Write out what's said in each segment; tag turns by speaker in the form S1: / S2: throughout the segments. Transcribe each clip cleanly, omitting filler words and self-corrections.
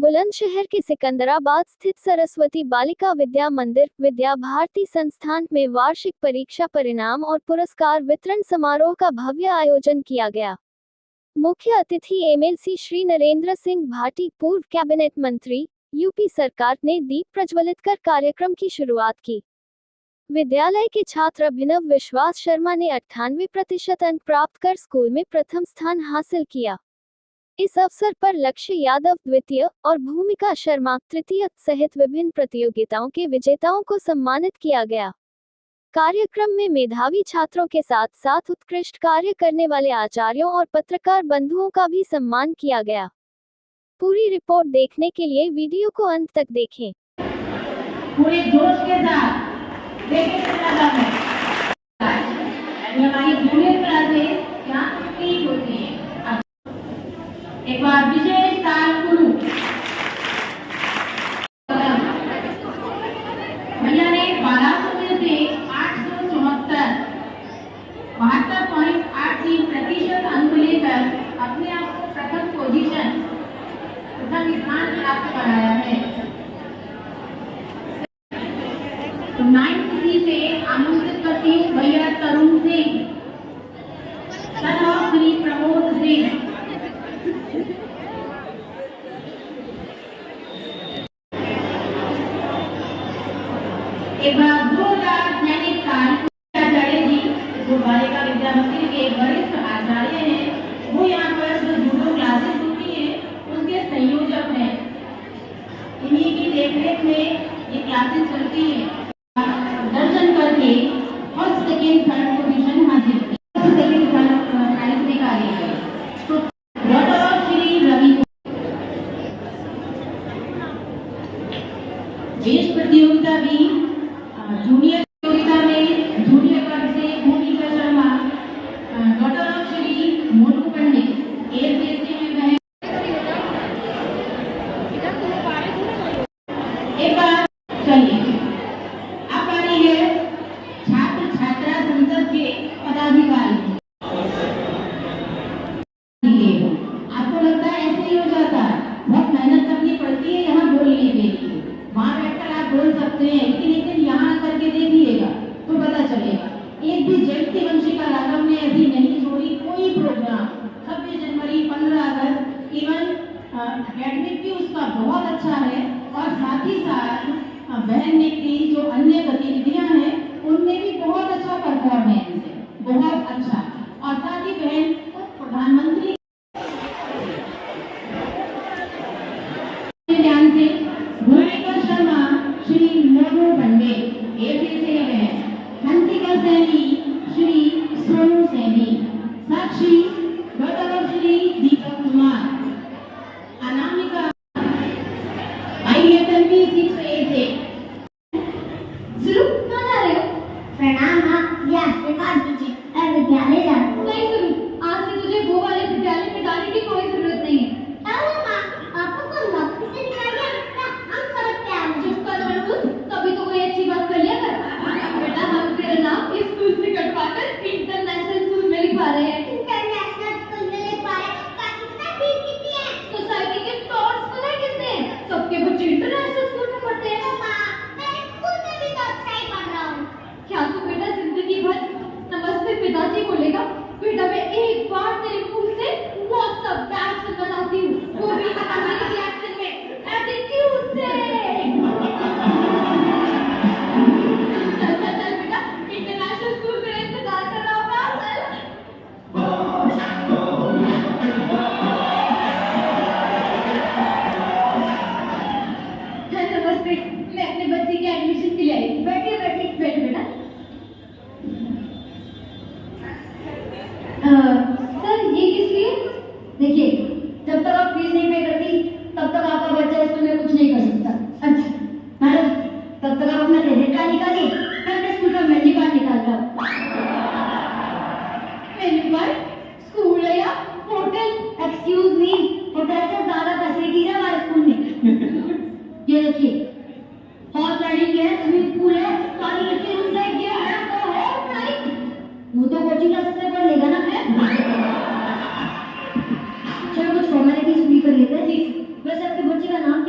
S1: बुलंदशहर के सिकंदराबाद स्थित सरस्वती बालिका विद्या मंदिर विद्या भारती संस्थान में वार्षिक परीक्षा परिणाम और पुरस्कार वितरण समारोह का भव्य आयोजन किया गया। मुख्य अतिथि एमएलसी श्री नरेंद्र सिंह भाटी, पूर्व कैबिनेट मंत्री, यूपी सरकार, ने दीप प्रज्वलित कर कार्यक्रम की शुरुआत की। विद्यालय के छात्र अभिनव विश्वास शर्मा ने 98% अंक प्राप्त कर स्कूल में प्रथम स्थान हासिल किया। इस अवसर पर लक्ष्य यादव द्वितीय और भूमिका शर्मा तृतीय सहित विभिन्न प्रतियोगिताओं के विजेताओं को सम्मानित किया गया। कार्यक्रम में मेधावी छात्रों के साथ साथ उत्कृष्ट कार्य करने वाले आचार्यों और पत्रकार बंधुओं का भी सम्मान किया गया। पूरी रिपोर्ट देखने के लिए वीडियो को अंत तक देखें।
S2: पूरे जोश के साथ देखें हमारी जूनियर क्लासेस यहाँ ठीक होती है। एक बार विशेष ताल गुरु भैया ने 1200 में से 72.83% अंक लेकर अपने आप को प्रथम स्थान प्राप्त कराया है। तो 9th से आमंत्रित करती हूँ भैया तरुण सिंह, श्री प्रमोद सिंह। एक बार जोरदार सैनिक आचार्य जी, जो बालिका विद्या मंदिर के वरिष्ठ आचार्य हैं, वो यहाँ पर जो जूडो क्लासेस होती है उसके संयोजक हैं। इन्हीं की देखरेख में ये क्लासेस चलती है। दर्शन करके फर्स्ट सेकेंड थर्ड पोजीशन हासिल की, सेकेंड थर्ड प्राइज निकाली है। तो डॉक्टर श्री रवि देश प्रतियोगिता भी जूनियर प्रतियोगिता में जूनियर वर्ग से भूमिका शर्मा, डॉक्टर श्री मोनू पंडित एक देश में गए। एक बार चलिए अब आ रही है छात्र छात्रा संसद के पदाधिकारी। आपको लगता है ऐसे ही हो जाता है, बहुत मेहनत करनी पड़ती है यहाँ बोलने के लिए। वहां बैठकर आप बोल सकते हैं, लेकिन यहाँ करके देखिएगा तो पता चलेगा। एक भी जयंती वंशिका राघव ने ऐसी नहीं छोड़ी कोई प्रोग्राम। 26 जनवरी, 15 अगस्त, इवन एकेडमिक भी उसका बहुत अच्छा है। और साथ ही साथ बहन ने की जो अन्य गतिविधियां हैं उनमें भी बहुत अच्छा परफॉर्मेंस है, बहुत अच्छा। और साथ ही बहन प्रधानमंत्री ध्यान से भूमिका शर्मा, श्री मोनू पंडे एक से है, हंसिका सैनी, श्री सोनू सैनी, साक्षी doctor Shri Deepak Kumar, Anamika IFMB 6A से।
S3: जरूर कहाँ जा रहे हो? प्रणाम माँ, ये आशीर्वाद दीजिए, मैं विद्यालय जा रही हूँ।
S1: नहीं जरूर, आज से तुझे वो वाले विद्यालय में जाने की कोई जरूरत नहीं है।
S3: अरे माँ, आपको तो नौकरी से निकाल दिया, हम सड़क पे आ रहे हैं।
S1: चुप कर मनोज, कभी तो कोई अच्छी बात कर लिया कर। बेटा, हम तेरा नाम इस स्कूल से कटवाकर इंटरनेशनल स्कूल में लिखवा रहे हैं।
S3: इंटरनेशनल स्कूल में लिखवा रहे हैं, कितना फीस कितनी है?
S1: सोसाइटी के टॉप्स पता है कितने हैं? सबके बच्चे इंटरनेशनल स्कूल में पढ़ते हैं।
S3: माँ, मैं स्कूल में भी तो अच्छा ही पढ़ रहा हूँ।
S1: क्या तू बेटा जिंदगी भर नमस्ते पिताजी बोलेगा? बेटा, मैं एक बार तेरे मुंह से व्हाट्सएप बैग सुनना चाहती हूँ, वो भी अंग्रेजी एक्सेंट में, एटीट्यूड से। चल बेटा, इंटरनेशनल स्कूल में इंतजार कर रहा होगा। नमस्ते, मैं अपने बच्चे के एडमिशन के लिए आई थी। बैठिए बैठिए, बैठ बेटा। सर, ये किस लिए? देखिए, जब तक आप फीस नहीं पे करती तब तक आपका बच्चा स्कूल में कुछ नहीं कर सकता। अच्छा मैडम, तब तक आप अपना क्रेडिट कार्ड निकालिए, मैं अपने स्कूल का मेन्यू कार्ड निकालता हूँ। Menu card? स्कूल है या होटल? एक्सक्यूज मी, होटल से ज्यादा फैसिलिटीज है हमारे स्कूल में। ये देखिए, हॉर्स राइडिंग है, स्विमिंग पूल है, सारी लड़की रूम है, ये है वो है, राइट? वो तो कोचिंग क्लास में पढ़ लेगा ना। चलो कुछ फॉर्मेलिटीज पूरी कर लेते हैं। वैसे आपके बच्चे का नाम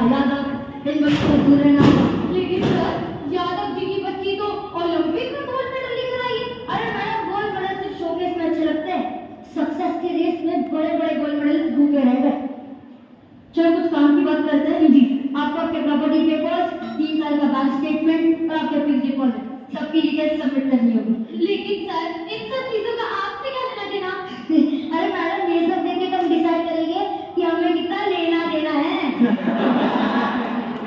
S3: यादव इन बच्चों को दूर रहना होगा।
S2: लेकिन सर यादव जी की बच्ची तो ओलंपिक में गोल्ड मेडल लेकर आई है।
S3: अरे मैडम गोल्ड मेडल सिर्फ शोकेस में अच्छे लगते हैं, सक्सेस के रेस में बड़े बड़े गोल्ड मेडल भूखे रह गए। चलो कुछ काम की बात करते हैं जी। आपको आपके प्रॉपर्टी पेपर्स, 3 साल का बैंक स्टेटमेंट और आपके फिक्स डिपॉजिट सबकी डिटेल्स सबमिट करनी होगी।
S2: लेकिन सर इन सब चीजों का आपसे क्या लेना देना?
S3: अरे मैडम ये सब देख के हम डिसाइड करेंगे कि हमें कितना लेना देना है।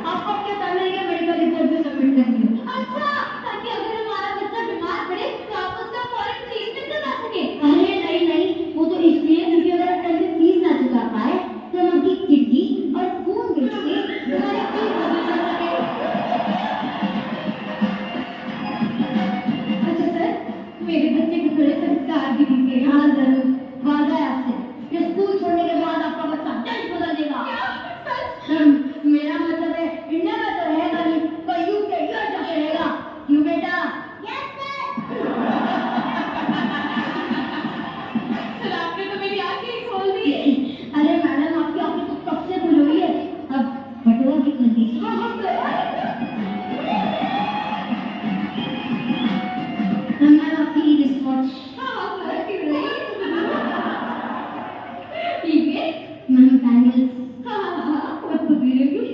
S3: आपको आपके फैमिली के मेडिकल रिपोर्ट भी सबमिट करनी होगी।
S2: अच्छा, ताकि अगर हमारा बच्चा बीमार पड़े तो आप उसका फौरन ट्रीटमेंट करवा सके।
S3: अरे नहीं नहीं, वो तो इसलिए क्योंकि अगर आप टाइम पे फीस ना चुका पाए तो हम उनकी किडनी और खून बेच के तुम्हारी फीस वसूल कर सके।
S2: अच्छा सर, मेरे बच्चे को थोड़े संस्कार भी दीजिए।
S3: हाँ जरूर, वादा है आपसे ये स्कूल छोड़ने के बाद आपका बच्चा टेस्ट बदल देगा। मेरा मतलब है इंडिया में तो रहेगा नहीं, पर यूके यूएस जाके रहेगा। क्यों बेटा? Yes sir.
S2: सर आपने तो मेरी आंखें ही खोल दी।
S3: अरे मैडम आपकी आंखें तो कब से खुली हुई है, अब बटुआ भी खोल दीजिए।
S2: हाँ हाँ सर।
S3: मैम आपकी रिस्पॉन्स।
S2: हाँ हाँ सर, क्यों नहीं? ठीक है।
S3: Ma'am bangles.
S2: हाँ हाँ हाँ, बहुत खुश रहेगी।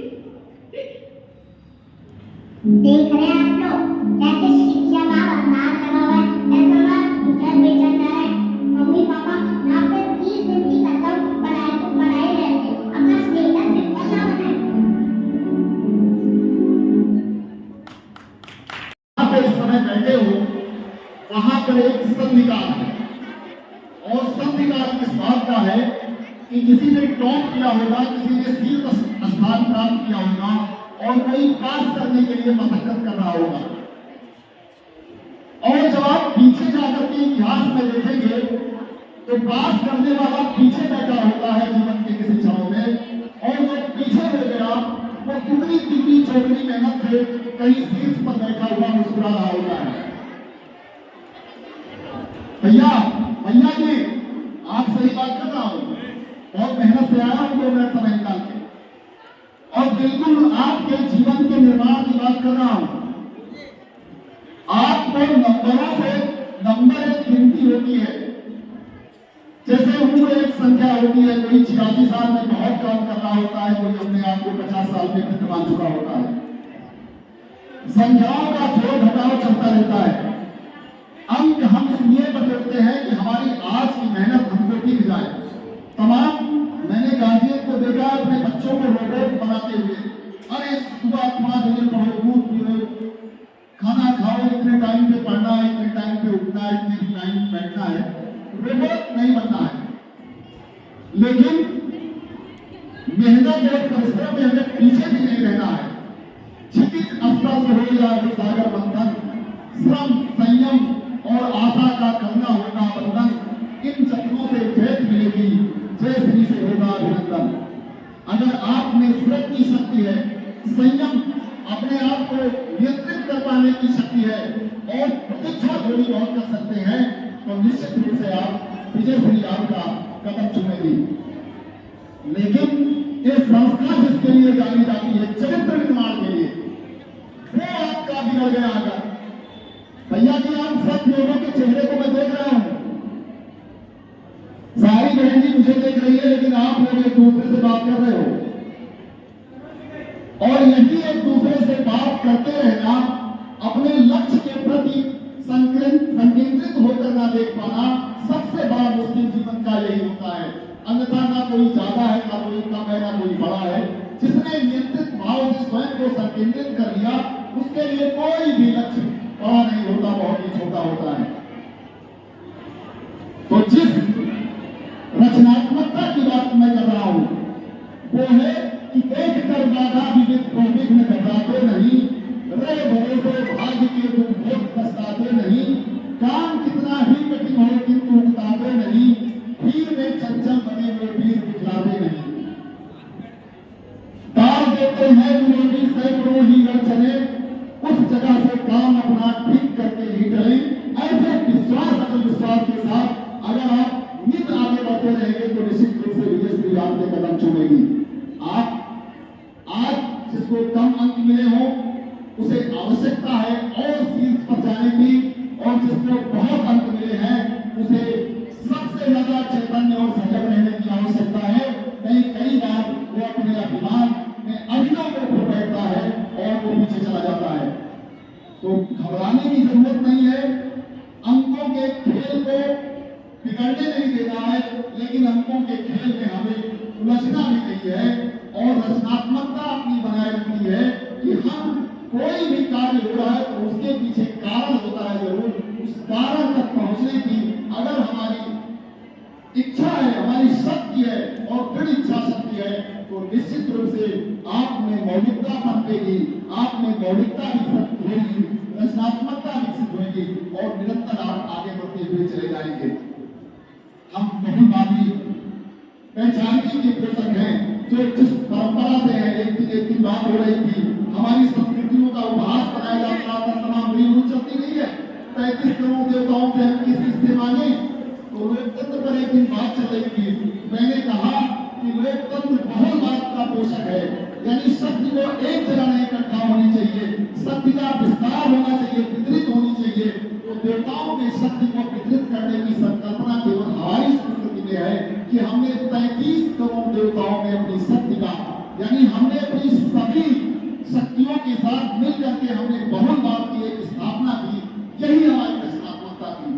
S3: देख रहे हैं आप लोग कैसे शिक्षा का भंडार लगा हुआ है, ऐसा बात टीचर बेचन है। मम्मी पापा ना फिर 30 दिन की खत्म पढ़ाई को पढ़ाई रहते, अपना स्टेटस सिंपल ना बनाए।
S4: आप इस समय बैठे हो, वहां पर एक संधिकार है और संधिकार किस बात का है कि किसी ने टॉप किया होगा, किसी ने शीर्ष स्थान प्राप्त किया होगा और कोई पास करने के लिए मशक्कत कर रहा होगा। और जब आप पीछे जाकर के इतिहास में देखेंगे तो पास करने वाला पीछे बैठा होता है जीवन के किसी क्षणों में, और जो पीछे हो गया वो कितनी कितनी चौकड़ी मेहनत से कहीं शीर्ष पर बैठा हुआ मुस्कुरा रहा होता है। भैया भैया जी, आप सही बात कर रहा हूं, बहुत मेहनत से आया हूं 2 मिनट समय निकाल के, और बिल्कुल आपके जीवन के निर्माण की बात कर रहा हूं। आपको नंबरों से नंबर एक गिनती होती है, जैसे उम्र एक संख्या होती है। कोई 86 साल में बहुत काम कर रहा होता है, कोई अपने आप को 50 साल में कृत मान चुका होता है। संख्याओं का जोड़ घटाव चलता रहता है। अंक हम इसलिए बदलते हैं कि हमारी आज की मेहनत हमको दिख जाए। तमाम मैंने गार्जियन को देखा अपने बच्चों को रोबोट बनाते हुए, अरे सुबह 5 बजे पढ़ो, दूध पियो, खाना खाओ, इतने टाइम पे पढ़ना है, इतने टाइम पे उठना है, इतने टाइम बैठना है। रोबोट नहीं बनना है, लेकिन मेहनत और परिश्रम में हमें पीछे भी नहीं रहना है। क्षितिज स्तर से हो या सागर मंथन, श्रम संयम और आशा का करना होगा बंधन, इन चक्रों से जय मिलेगी, जय श्री से होगा अभिनंदन। अगर आप में श्रम की शक्ति है, संयम, अपने आप को नियंत्रित कर पाने की शक्ति है और प्रतीक्षा थोड़ी बहुत कर सकते हैं, तो निश्चित रूप से आप विजय श्री आपका कदम चुमेगी। लेकिन ये संस्था जिसके लिए जानी जाती है, चरित्र निर्माण के लिए, वो आपका बिगड़ गया। अगर भैया जी, आप सब लोगों के चेहरे को मैं देख रहा हूं, सारी बहन जी मुझे देख रही है, लेकिन आप लोग एक दूसरे से बात कर रहे हो, और यही एक दूसरे से बात करते रहना, अपने लक्ष्य के प्रति संकेंद्रित होकर ना देख पाना, सबसे बड़ा मुश्किल जीवन का यही होता है। अन्यथा ना कोई ज्यादा है, ना कोई कम है, ना कोई बड़ा है। जिसने नियंत्रित भाव से स्वयं को संकेंद्रित कर लिया, उसके लिए कोई भी लक्ष्य बड़ा नहीं होता, बहुत ही छोटा होता है। तो जिस रचनात्मकता की बात मैं कर रहा हूं, वो है कि देख कर बाधा विघ्न घबराते नहीं, रहे भरोसे भाग्य के दुख भोग पछताते नहीं, काम कितना ही कठिन हो किंतु उकताते नहीं, वीर में चंचल बने हुए वीर दिखलाते नहीं। डाल देते हैं विरोधी सैकड़ों ही अड़चने, उस जगह से काम अपना ठीक करके ही चले। ऐसे विश्वास, अगर विश्वास के साथ अगर आप नित आगे बढ़ते रहेंगे तो निश्चित रूप से विजय श्री आपके कदम चुमेगी। आप आज चैतन्य और सजग रहने की आवश्यकता है। कई बार वो अपने अभिमान में अंकों को खो बैठता है और वो पीछे चला जाता है। तो घबराने की जरूरत नहीं है। अंकों के खेल को बिगड़ने नहीं देना है, लेकिन अंकों के खेल में हमें उलझना भी नहीं है और रचनात्मकता अपनी बनाए रखनी है कि हम कोई भी कार्य हो रहा है तो उसके पीछे कारण होता है जरूर। उस कारण तक पहुंचने की अगर हमारी इच्छा है, हमारी शक्ति है और दृढ़ इच्छा शक्ति है, तो निश्चित रूप से आप में मौलिकता पनपेगी, आप में मौलिकता विकसित होगी, रचनात्मकता विकसित होगी और निरंतर आप आगे बढ़ते हुए चले जाएंगे। हम बहुवादी पहचानने के पोषक हैं, जो जिस परंपरा से है। एक की बात हो रही थी, हमारी संस्कृतियों का उपहास बनाया जाता था, तमाम रीति चलती नहीं है। 35 करोड़ देवताओं से हम किस से माने, तो लोकतंत्र पर एक दिन बात चल रही थी। मैंने कहा कि लोकतंत्र बहुलवाद का पोषक है, यानी शक्ति को एक जगह नहीं इकट्ठा होनी चाहिए, शक्ति का विस्तार होना चाहिए, वितरित होनी चाहिए। तो देवताओं के शक्ति को वितरित करने की संकल्पना केवल हमारी संस्कृति में है कि हमने 33 करोड़ देवताओं में अपनी शक्ति का, यानी हमने अपनी सभी शक्तियों के साथ मिलकर के हमने बहुलवाद की एक स्थापना की। यही हमारी रचनात्मकता थी।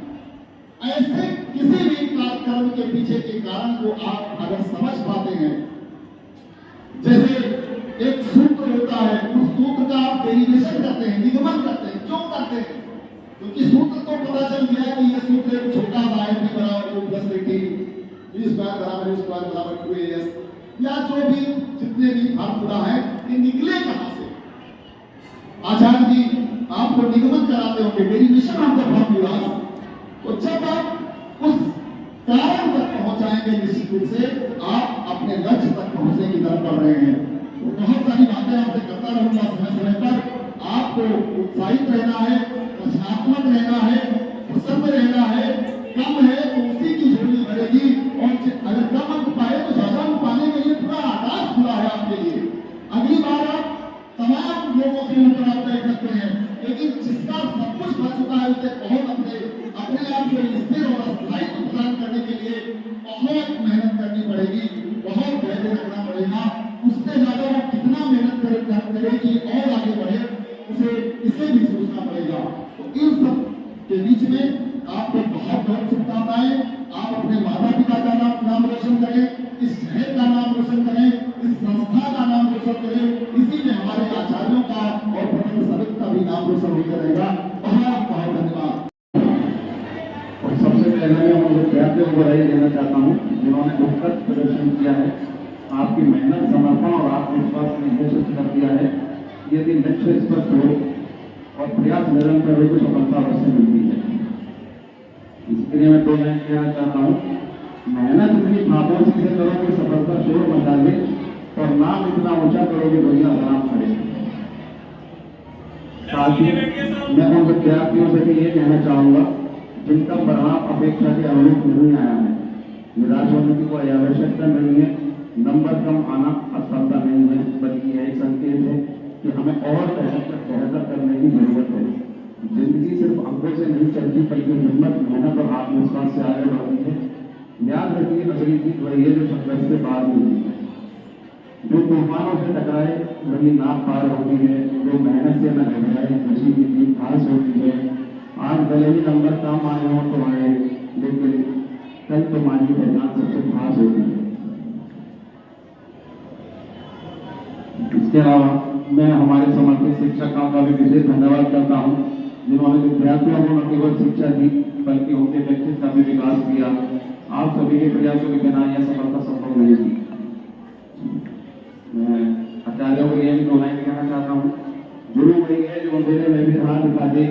S4: ऐसे किसी भी कर्म के पीछे के कारण को आप अगर समझ पाते हैं, जैसे एक सूत्र होता है, उस सूत्र का आप डेरिवेशन करते हैं, निगमन करते हैं। क्यों करते हैं? क्योंकि सूत्र को पता चल गया कि ये सूत्र एक छोटा सा है, b बराबर u plus rt, b square बराबर u स्क्वायर बराबर 2as, या जो भी जितने भी फार्मूला है, ये निकले कहां से? आचार्य जी आपको निगमन कराते होंगे, डेरिवेशन ऑफ द फार्मूला। तो जब आप उस कारण तक पहुंच जाएंगे, निश्चित रूप से आप अपने लक्ष्य तक पहुंचने की तरफ बढ़ रहे हैं। तो बहुत सारी बातें आपसे करता रहूंगा समय समय पर। आपको उत्साहित रहना है, रचनात्मक रहना है, प्रसन्न रहना है। कम है तो उसी की झोली भरेगी, और अगर कम अंक पाए तो ज्यादा अंक पाने के लिए पूरा आकाश खुला है आपके लिए। अगली बार आप तमाम लोगों से ऊपर आप देख सकते हैं, लेकिन जिसका सब कुछ बच चुका है उसे बहुत अपने आप को स्थिर और स्थायित्व प्रदान करने के लिए बहुत मेहनत करनी पड़ेगी, बहुत धैर्य रखना पड़ेगा। उससे ज्यादा वो कितना मेहनत करेगी और आगे बढ़े, इसे भी सोचना पड़ेगा। तो इन सब के बीच में आपको बहुत बहुत शुभकामनाएं। आप अपने माता पिता का नाम रोशन करें, इस शहर का नाम रोशन करें, इस संस्था का नाम रोशन करें। इसी में हमारे आचार्यों का और प्रबंध समिति का भी नाम रोशन होता रहेगा। बहुत बहुत धन्यवाद।
S5: और सबसे पहले मैं उन विद्यार्थियों को बधाई देना चाहता हूँ जिन्होंने उत्कृष्ट प्रदर्शन किया है। आपकी मेहनत, समर्पण और आत्मविश्वास ने निश्चित कर दिया है। यदि लक्ष्य स्पष्ट हो और प्रयास निरंतर हो तो सफलता अवश्य मिलती है। इसके लिए मैं दो लाइन कहना चाहता हूँ। मेहनत इतनी खामोशी से करोगे सफलता शोर मचा ले, और नाम इतना ऊंचा करोगे दुनिया सलाम करेगी। साथ ही मैं उन विद्यार्थियों से भी ये कहना चाहूँगा जिनका परिणाम अपेक्षा के अनुरूप नहीं आया है, निराश होने की कोई आवश्यकता नहीं है। नंबर कम आना असफलता नहीं है, बल्कि यह एक संकेत है कि हमें और बेहतर करने की जरूरत है। जिंदगी सिर्फ अंकों से नहीं चलती, बल्कि हिम्मत, मेहनत और आत्मविश्वास से आगे बढ़ती है। याद रखिए, असली जीत वही है जो संघर्ष से बाहर मिलती है। जो तूफानों से टकराए वही नाव पार होती है, जो मेहनत से न घबराए खुशी की जीत हास होती है। आज भले ही नंबर कम आए हों तो आए, लेकिन कल तुम्हारी पहचान सबसे खास होती है। इसके अलावा मैं हमारे समर्पित शिक्षकों का भी विशेष धन्यवाद करता हूँ, जिन्होंने विद्यार्थियों को न केवल शिक्षा दी बल्कि उनके व्यक्तित्व का भी विकास किया। आप सभी के प्रयासों के बिना यह सफलता संभव नहीं थी। मैं आचार्यों को यह भी दो लाइन कहना चाहता हूँ। गुरु वही है जो अंधेरे में भी राह दिखाते,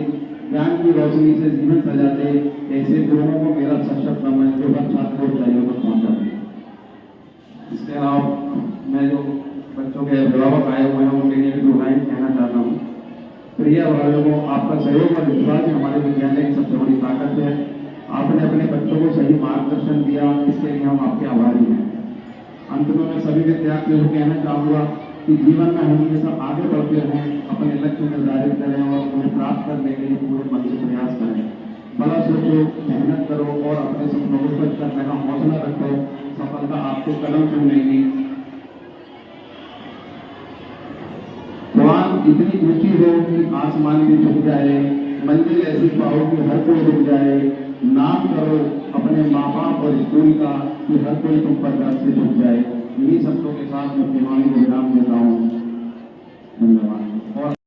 S5: ज्ञान की रोशनी से जीवन सजाते। ऐसे गुरुओं को मेरा सशक्त नमन, जो हर छात्र को ऊंचाइयों तक पहुंचाते। इसके अलावा मैं जो बच्चों के अभिभावक आए हुए हैं उनके लिए भी दो लाइन कहना चाहता हूँ। प्रिय अभिभावकों, आपका सहयोग और विश्वास हमारे विद्यालय की सबसे बड़ी ताकत है। आपने अपने बच्चों को सही मार्गदर्शन दिया, इसके लिए हम आपके आभारी हैं। अंत में मैं सभी विद्यार्थियों को कहना चाहूँगा कि जीवन में हमेशा आगे बढ़ते रहें, अपने लक्ष्य निर्धारित करें और उन्हें प्राप्त करने के लिए पूरे मन से प्रयास करें। बड़ा सोचो, मेहनत करो और अपने सपनों को सच करने का हौसला रखो। सफलता आपके कदम चूमेगी। कुरान इतनी ऊंची हो कि आसमान भी झुक जाए, मंजिल ऐसी पाओ कि हर कोई रुक जाए। नाम करो अपने माँ बाप और स्कूल का कि हर कोई तुम पर गर्व से झुक जाए। इन्हीं शब्दों के साथ मैं अपनी वाणी को विराम देता हूँ। धन्यवाद। और